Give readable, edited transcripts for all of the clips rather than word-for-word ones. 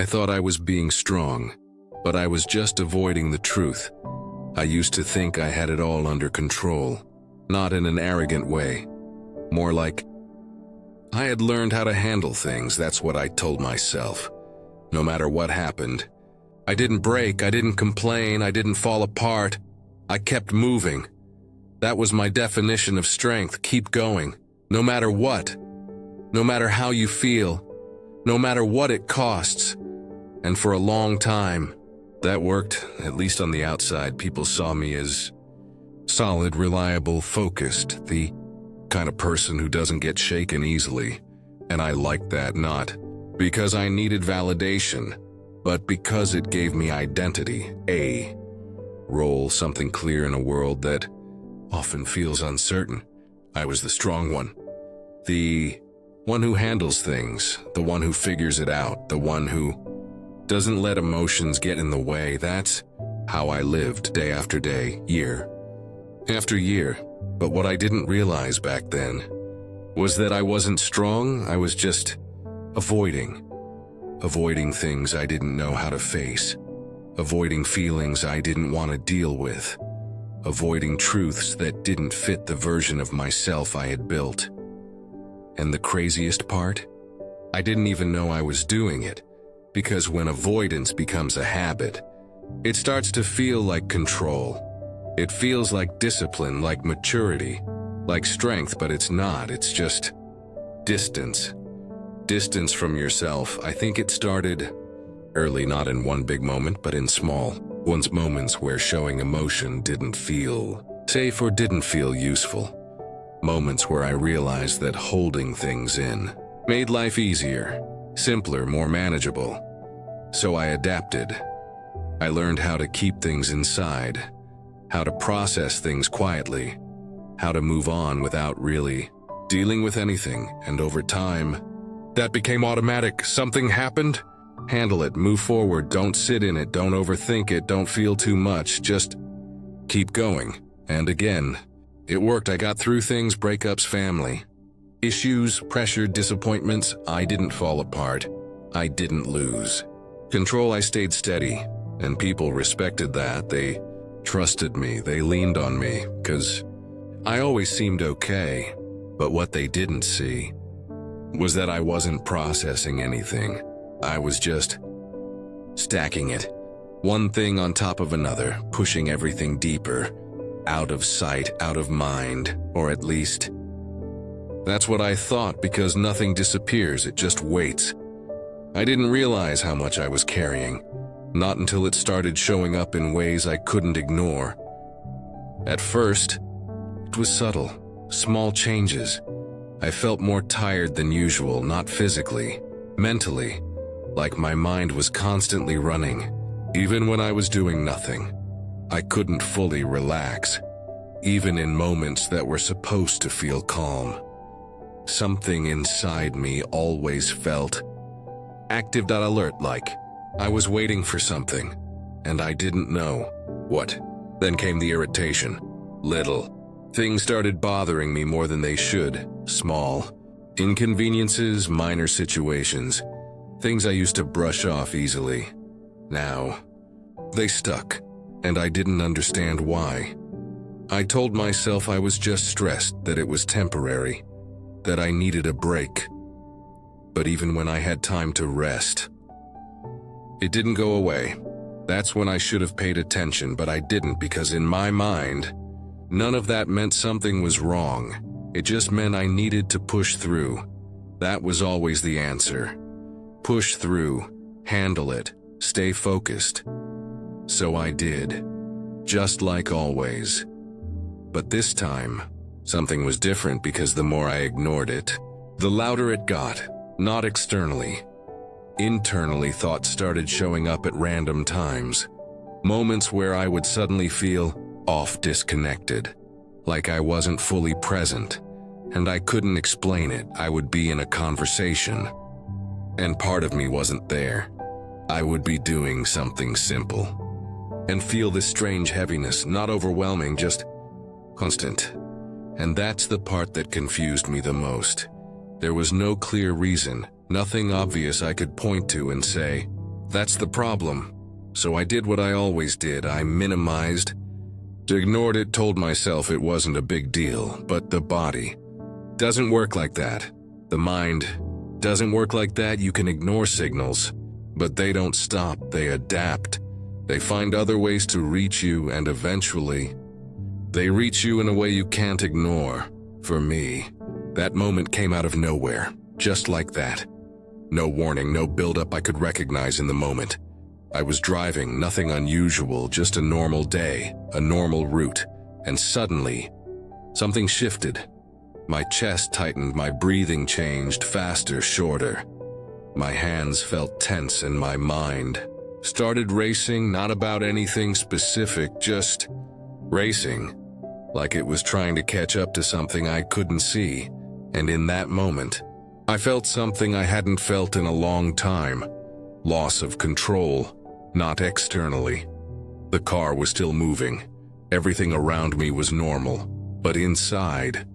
I thought I was being strong, but I was just avoiding the truth. I used to think I had it all under control, not in an arrogant way. More like, I had learned how to handle things, that's what I told myself. No matter what happened. I didn't break, I didn't complain, I didn't fall apart. I kept moving. That was my definition of strength, keep going. No matter what. No matter how you feel. No matter what it costs. And for a long time, that worked, at least on the outside. People saw me as solid, reliable, focused, the kind of person who doesn't get shaken easily. And I liked that, not because I needed validation, but because it gave me identity, a role, something clear in a world that often feels uncertain. I was the strong one. The one who handles things, the one who figures it out, the one who doesn't let emotions get in the way. That's how I lived day after day, year after year. But what I didn't realize back then was that I wasn't strong, I was just avoiding things I didn't know how to face, avoiding feelings I didn't want to deal with, avoiding truths that didn't fit the version of myself I had built. And the craziest part? I didn't even know I was doing it, because when avoidance becomes a habit, it starts to feel like control. It feels like discipline, like maturity, like strength, but it's not, it's just distance. Distance from yourself. I think it started early, not in one big moment, but in small ones, moments where showing emotion didn't feel safe or didn't feel useful. Moments where I realized that holding things in made life easier, simpler, more manageable. So I adapted. I learned how to keep things inside, how to process things quietly, how to move on without really dealing with anything, and over time, that became automatic. Something happened? Handle it, move forward, don't sit in it, don't overthink it, don't feel too much, just keep going. And again, it worked. I got through things, breakups, family issues, pressure, disappointments. I didn't fall apart. I didn't lose control. I stayed steady, and people respected that. They trusted me, they leaned on me, 'cause I always seemed okay. But what they didn't see was that I wasn't processing anything. I was just stacking it, one thing on top of another, pushing everything deeper, out of sight, out of mind, or at least that's what I thought, because nothing disappears, it just waits. I didn't realize how much I was carrying, not until it started showing up in ways I couldn't ignore. At first, it was subtle, small changes. I felt more tired than usual, not physically, mentally, like my mind was constantly running. Even when I was doing nothing, I couldn't fully relax, even in moments that were supposed to feel calm. Something inside me always felt active, alert, like I was waiting for something, and I didn't know what. Then came the irritation. Little things started bothering me more than they should. Small inconveniences, minor situations, things I used to brush off easily. Now, they stuck, and I didn't understand why. I told myself I was just stressed, that it was temporary, that I needed a break. But even when I had time to rest, it didn't go away. That's when I should have paid attention, but I didn't, because in my mind, none of that meant something was wrong. It just meant I needed to push through. That was always the answer. Push through, handle it, stay focused. So I did, just like always. But this time, something was different, because the more I ignored it, the louder it got. Not externally. Internally, thoughts started showing up at random times. Moments where I would suddenly feel off, disconnected, like I wasn't fully present, and I couldn't explain it. I would be in a conversation, and part of me wasn't there. I would be doing something simple, and feel this strange heaviness, not overwhelming, just constant. And that's the part that confused me the most. There was no clear reason, nothing obvious I could point to and say, That's the problem. So I did what I always did. I minimized, ignored it, told myself it wasn't a big deal. But the body doesn't work like that. The mind doesn't work like that. You can ignore signals, but they don't stop. They adapt. They find other ways to reach you, and eventually, they reach you in a way you can't ignore. For me, that moment came out of nowhere, just like that. No warning, no build-up I could recognize in the moment. I was driving, nothing unusual, just a normal day, a normal route, and suddenly, something shifted. My chest tightened, my breathing changed, faster, shorter. My hands felt tense and my mind started racing, not about anything specific, just racing, like it was trying to catch up to something I couldn't see. And in that moment, I felt something I hadn't felt in a long time. Loss of control, not externally. The car was still moving. Everything around me was normal, but inside,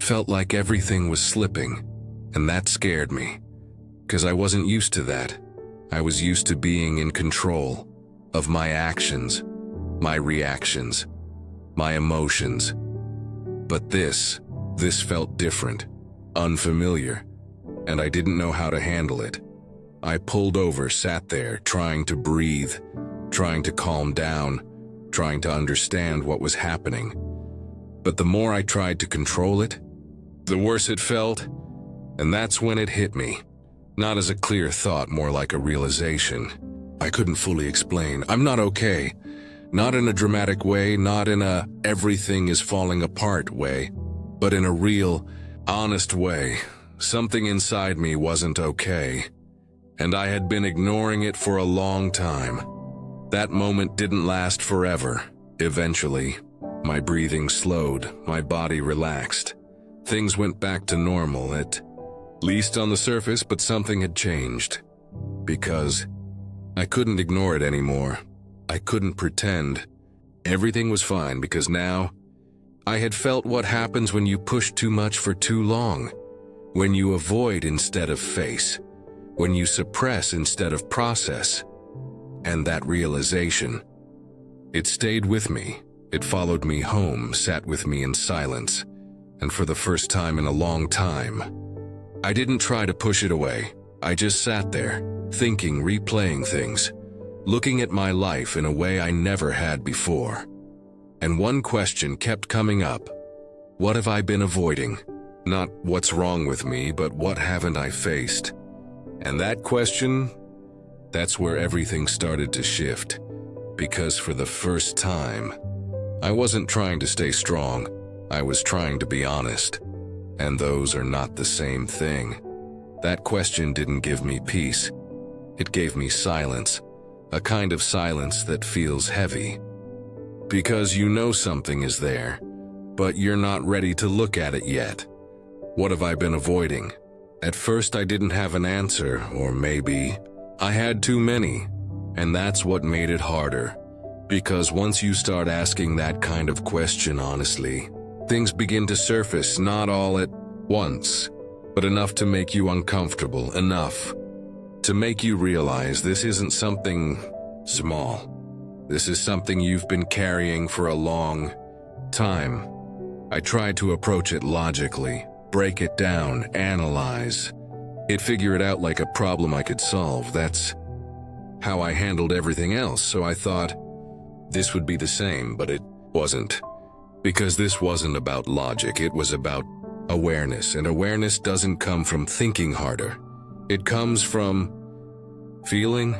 felt like everything was slipping, and that scared me, because I wasn't used to that. I was used to being in control of my actions, my reactions, my emotions. But this felt different, unfamiliar, and I didn't know how to handle it. I pulled over, sat there, trying to breathe, trying to calm down, trying to understand what was happening. But the more I tried to control it, the worse it felt, and that's when it hit me. Not as a clear thought, more like a realization. I couldn't fully explain. I'm not okay. Not in a dramatic way, not in a everything is falling apart way, but in a real, honest way. Something inside me wasn't okay, and I had been ignoring it for a long time. That moment didn't last forever. Eventually, my breathing slowed, my body relaxed. Things went back to normal, at least on the surface, but something had changed. Because I couldn't ignore it anymore. I couldn't pretend. Everything was fine because now I had felt what happens when you push too much for too long. When you avoid instead of face. When you suppress instead of process. And that realization, it stayed with me. It followed me home, sat with me in silence. And for the first time in a long time, I didn't try to push it away. I just sat there, thinking, replaying things, looking at my life in a way I never had before. And one question kept coming up. What have I been avoiding? Not what's wrong with me, but what haven't I faced? And that question, that's where everything started to shift. Because for the first time, I wasn't trying to stay strong. I was trying to be honest. And those are not the same thing. That question didn't give me peace. It gave me silence. A kind of silence that feels heavy. Because you know something is there, but you're not ready to look at it yet. What have I been avoiding? At first I didn't have an answer, or maybe I had too many. And that's what made it harder. Because once you start asking that kind of question honestly, things begin to surface, not all at once, but enough to make you uncomfortable, enough to make you realize this isn't something small. This is something you've been carrying for a long time. I tried to approach it logically, break it down, analyze it, figure it out like a problem I could solve. That's how I handled everything else, so I thought this would be the same, but it wasn't. Because this wasn't about logic, it was about awareness, and awareness doesn't come from thinking harder. It comes from feeling,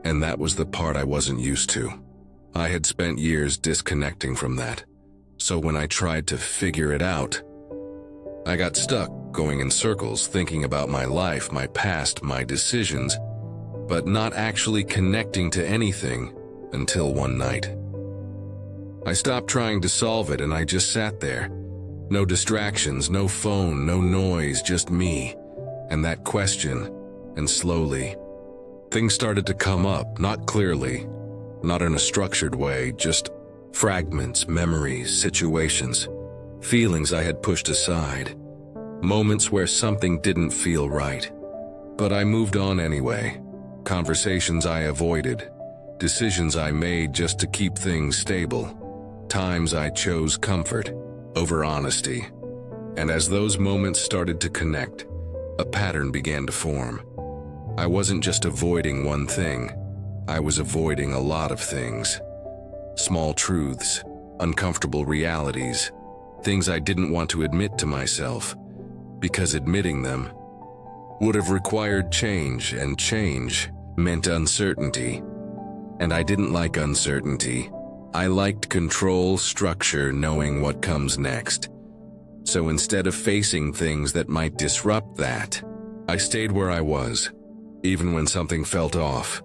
and that was the part I wasn't used to. I had spent years disconnecting from that. So when I tried to figure it out, I got stuck going in circles, thinking about my life, my past, my decisions, but not actually connecting to anything until one night. I stopped trying to solve it and I just sat there. No distractions, no phone, no noise, just me and that question. And slowly, things started to come up, not clearly, not in a structured way, just fragments, memories, situations, feelings I had pushed aside, moments where something didn't feel right. But I moved on anyway. conversations I avoided, decisions I made just to keep things stable, times I chose comfort over honesty. And as those moments started to connect, a pattern began to form. I wasn't just avoiding one thing, I was avoiding a lot of things. Small truths, uncomfortable realities, things I didn't want to admit to myself, because admitting them would have required change, and change meant uncertainty. And I didn't like uncertainty. I liked control, structure, knowing what comes next. So instead of facing things that might disrupt that, I stayed where I was, even when something felt off,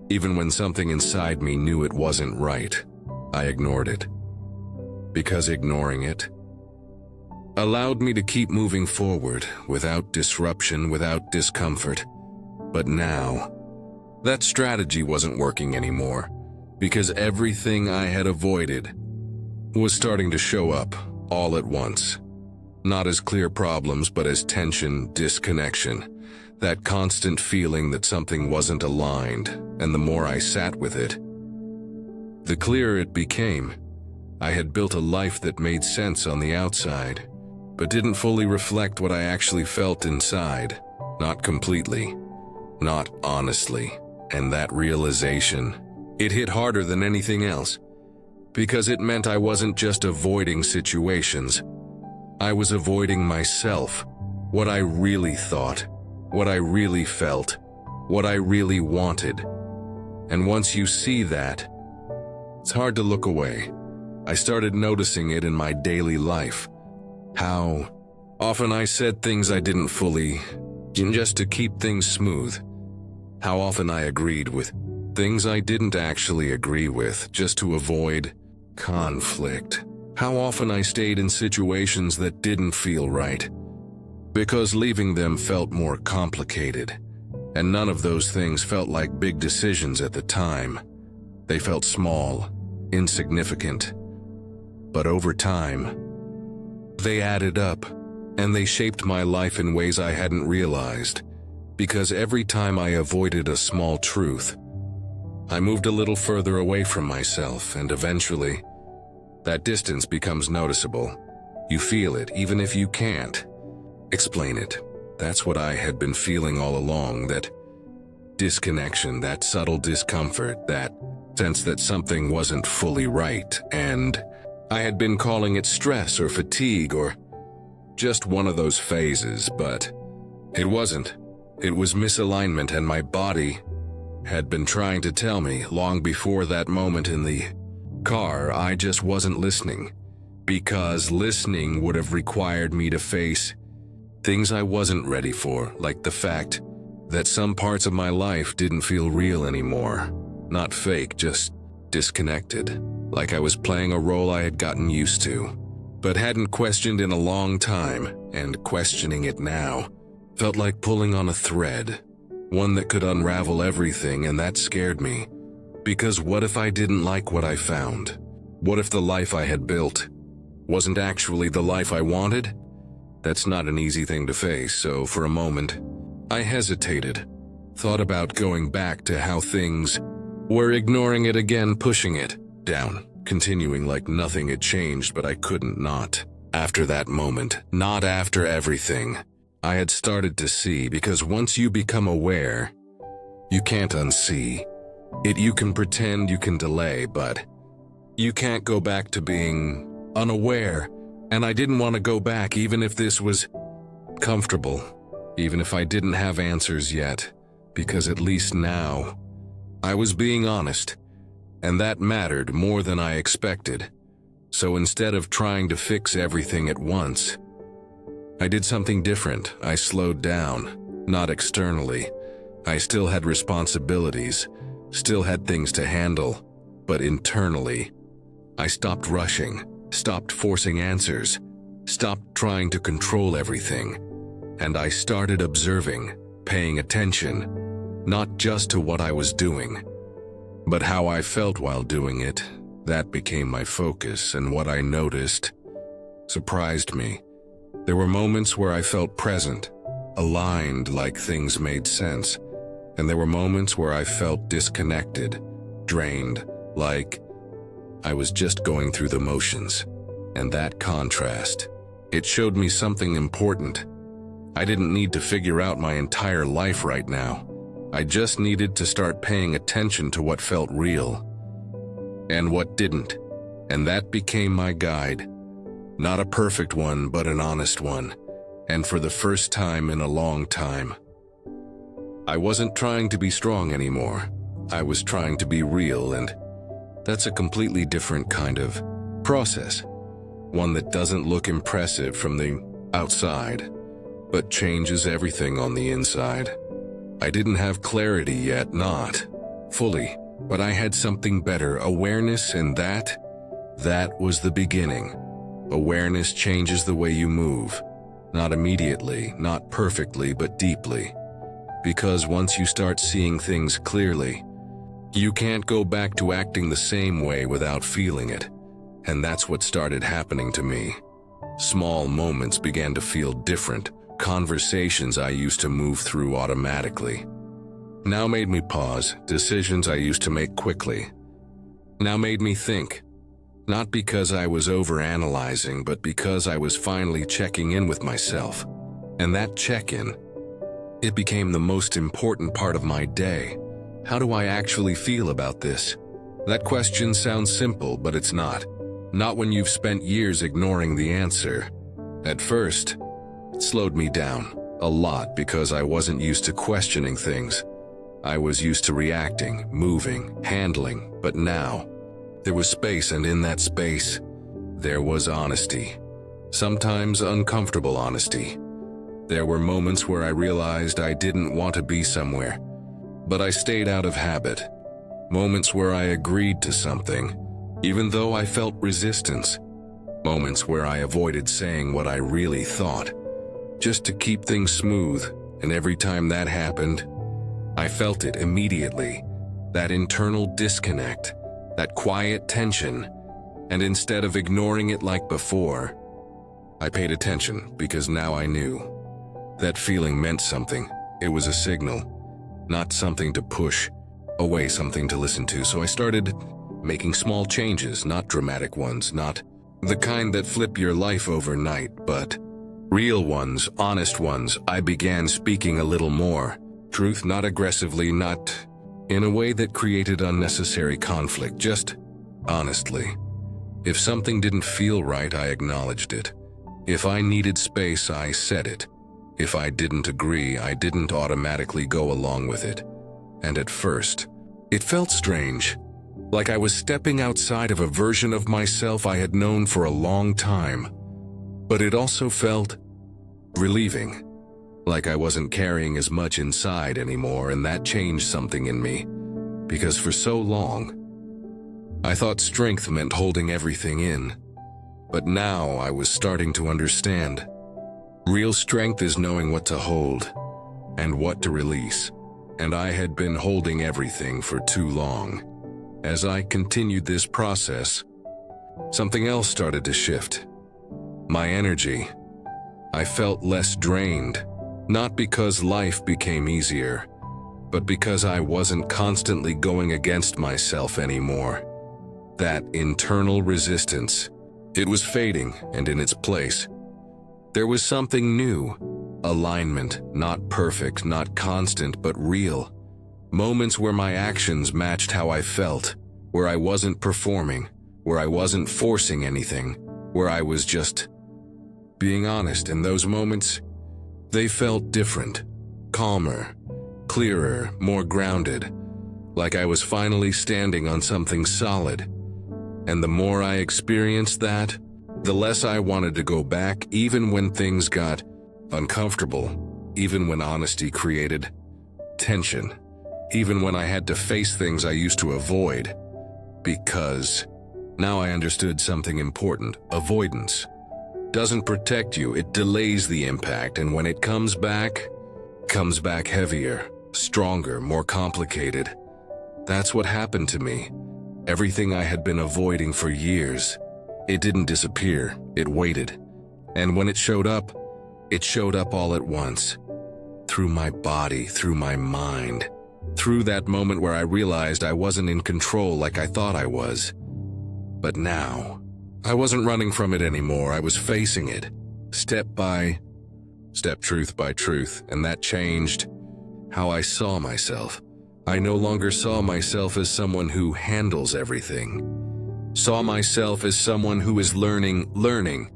even when something inside me knew it wasn't right. I ignored it. Because ignoring it allowed me to keep moving forward without disruption, without discomfort. But now, that strategy wasn't working anymore, because everything I had avoided was starting to show up all at once. Not as clear problems, but as tension, disconnection, that constant feeling that something wasn't aligned, and the more I sat with it, the clearer it became. I had built a life that made sense on the outside, but didn't fully reflect what I actually felt inside. Not completely, not honestly. And that realization, it hit harder than anything else, because it meant I wasn't just avoiding situations. I was avoiding myself, what I really thought, what I really felt, what I really wanted. And once you see that, it's hard to look away. I started noticing it in my daily life. How often I said things I didn't fully, just to keep things smooth. How often I agreed with things I didn't actually agree with, just to avoid conflict. How often I stayed in situations that didn't feel right, because leaving them felt more complicated. And none of those things felt like big decisions at the time. They felt small, insignificant. But over time, they added up, and they shaped my life in ways I hadn't realized. Because every time I avoided a small truth, I moved a little further away from myself, and eventually, that distance becomes noticeable. You feel it, even if you can't explain it. That's what I had been feeling all along, that disconnection, that subtle discomfort, that sense that something wasn't fully right, and I had been calling it stress or fatigue or just one of those phases, but it wasn't. It was misalignment, and my body had been trying to tell me long before that moment in the car. I just wasn't listening, because listening would have required me to face things I wasn't ready for, like the fact that some parts of my life didn't feel real anymore. Not fake, just disconnected, like I was playing a role I had gotten used to, but hadn't questioned in a long time, and questioning it now felt like pulling on a thread, one that could unravel everything, and that scared me. Because what if I didn't like what I found? What if the life I had built wasn't actually the life I wanted? That's not an easy thing to face, so for a moment, I hesitated, thought about going back to how things were, ignoring it again, pushing it down, continuing like nothing had changed, but I couldn't not. After that moment, not after everything, I had started to see, because once you become aware, you can't unsee it. You can pretend, you can delay, but you can't go back to being unaware. And I didn't want to go back, even if this was comfortable, even if I didn't have answers yet, because at least now I was being honest, and that mattered more than I expected. So instead of trying to fix everything at once, I did something different. I slowed down, not externally. I still had responsibilities, still had things to handle, but internally, I stopped rushing, stopped forcing answers, stopped trying to control everything, and I started observing, paying attention, not just to what I was doing, but how I felt while doing it. That became my focus, and what I noticed surprised me. There were moments where I felt present, aligned, like things made sense, And there were moments where I felt disconnected, drained, like I was just going through the motions. And that contrast, it showed me something important. I didn't need to figure out my entire life right now. I just needed to start paying attention to what felt real and what didn't. And that became my guide. Not a perfect one, but an honest one. And for the first time in a long time. I wasn't trying to be strong anymore. I was trying to be real, and that's a completely different kind of process. One that doesn't look impressive from the outside, but changes everything on the inside. I didn't have clarity yet, not fully, but I had something better, awareness, and that was the beginning. Awareness changes the way you move. Not immediately, not perfectly, but deeply. Because once you start seeing things clearly, you can't go back to acting the same way without feeling it. And that's what started happening to me. Small moments began to feel different. Conversations I used to move through automatically now made me pause. Decisions I used to make quickly now made me think. Not because I was overanalyzing, but because I was finally checking in with myself. And that check-in, it became the most important part of my day. How do I actually feel about this? That question sounds simple, but it's not. Not when you've spent years ignoring the answer. At first, it slowed me down a lot because I wasn't used to questioning things. I was used to reacting, moving, handling, but now, there was space, and in that space, there was honesty. Sometimes uncomfortable honesty. There were moments where I realized I didn't want to be somewhere, but I stayed out of habit. Moments where I agreed to something, even though I felt resistance. Moments where I avoided saying what I really thought, just to keep things smooth, and every time that happened, I felt it immediately. That internal disconnect. That quiet tension, and instead of ignoring it like before, I paid attention because now I knew. That feeling meant something. It was a signal, not something to push away, something to listen to. So I started making small changes, not dramatic ones, not the kind that flip your life overnight, but real ones, honest ones. I began speaking a little more. Truth, not aggressively, not in a way that created unnecessary conflict, just honestly. If something didn't feel right, I acknowledged it. If I needed space, I said it. If I didn't agree, I didn't automatically go along with it. And at first, it felt strange, like I was stepping outside of a version of myself I had known for a long time. But it also felt relieving. Like I wasn't carrying as much inside anymore, and that changed something in me. Because for so long, I thought strength meant holding everything in. But now I was starting to understand. Real strength is knowing what to hold and what to release. And I had been holding everything for too long. As I continued this process, something else started to shift. My energy. I felt less drained. Not because life became easier, but because I wasn't constantly going against myself anymore. That internal resistance, it was fading, and in its place, there was something new. Alignment, not perfect, not constant, but real. Moments where my actions matched how I felt, where I wasn't performing, where I wasn't forcing anything, where I was just being honest. In those moments, they felt different, calmer, clearer, more grounded, like I was finally standing on something solid. And the more I experienced that, the less I wanted to go back, even when things got uncomfortable, even when honesty created tension, even when I had to face things I used to avoid. Because now I understood something important. Avoidance doesn't protect you, it delays the impact, and when it comes back heavier, stronger, more complicated. That's what happened to me. Everything I had been avoiding for years, it didn't disappear, it waited. And when it showed up all at once. Through my body, through my mind, through that moment where I realized I wasn't in control like I thought I was. But now, I wasn't running from it anymore. I was facing it, step by step, truth by truth, and that changed how I saw myself. I no longer saw myself as someone who handles everything. Saw myself as someone who is learning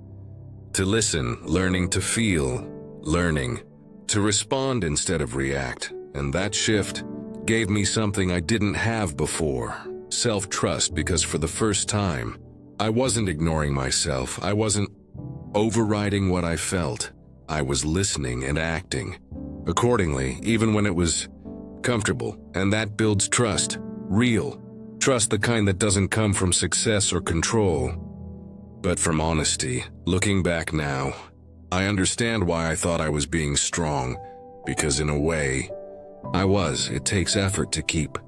to listen, learning to feel, learning to respond instead of react. And that shift gave me something I didn't have before, self-trust, because for the first time, I wasn't ignoring myself. I wasn't overriding what I felt. I was listening and acting accordingly, even when it was comfortable. And that builds trust, real trust, the kind that doesn't come from success or control, but from honesty. Looking back now, I understand why I thought I was being strong, because in a way, I was. It takes effort to keep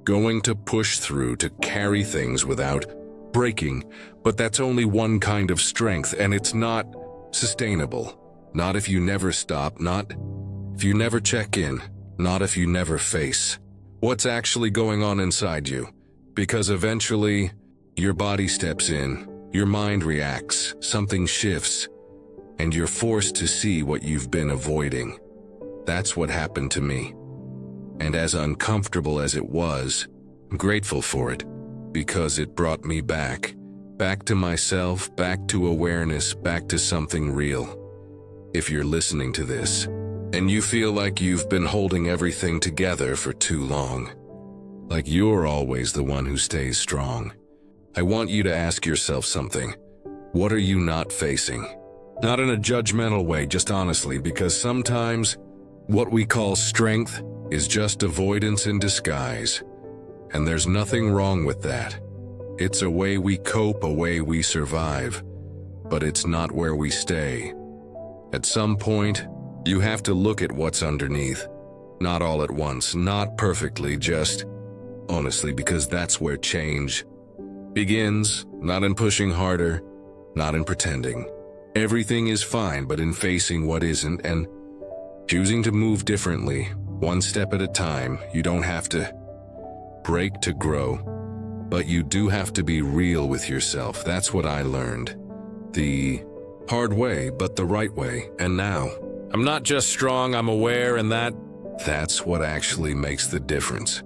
going, to push through, to carry things without breaking, but that's only one kind of strength, and it's not sustainable. Not if you never stop, not if you never check in, not if you never face what's actually going on inside you. Because eventually, your body steps in, your mind reacts, something shifts, and you're forced to see what you've been avoiding. That's what happened to me. And as uncomfortable as it was, I'm grateful for it, because it brought me back to myself, back to awareness, back to something real. If you're listening to this, and you feel like you've been holding everything together for too long, like you're always the one who stays strong, I want you to ask yourself something. What are you not facing? Not in a judgmental way, just honestly, because sometimes what we call strength is just avoidance in disguise. And there's nothing wrong with that. It's a way we cope, a way we survive, but it's not where we stay. At some point, you have to look at what's underneath. Not all at once, not perfectly, just honestly, because that's where change begins, not in pushing harder, not in pretending everything is fine, but in facing what isn't and choosing to move differently, one step at a time. You don't have to break to grow, but you do have to be real with yourself. That's what I learned. The hard way, but the right way. And now, I'm not just strong, I'm aware, and that's what actually makes the difference.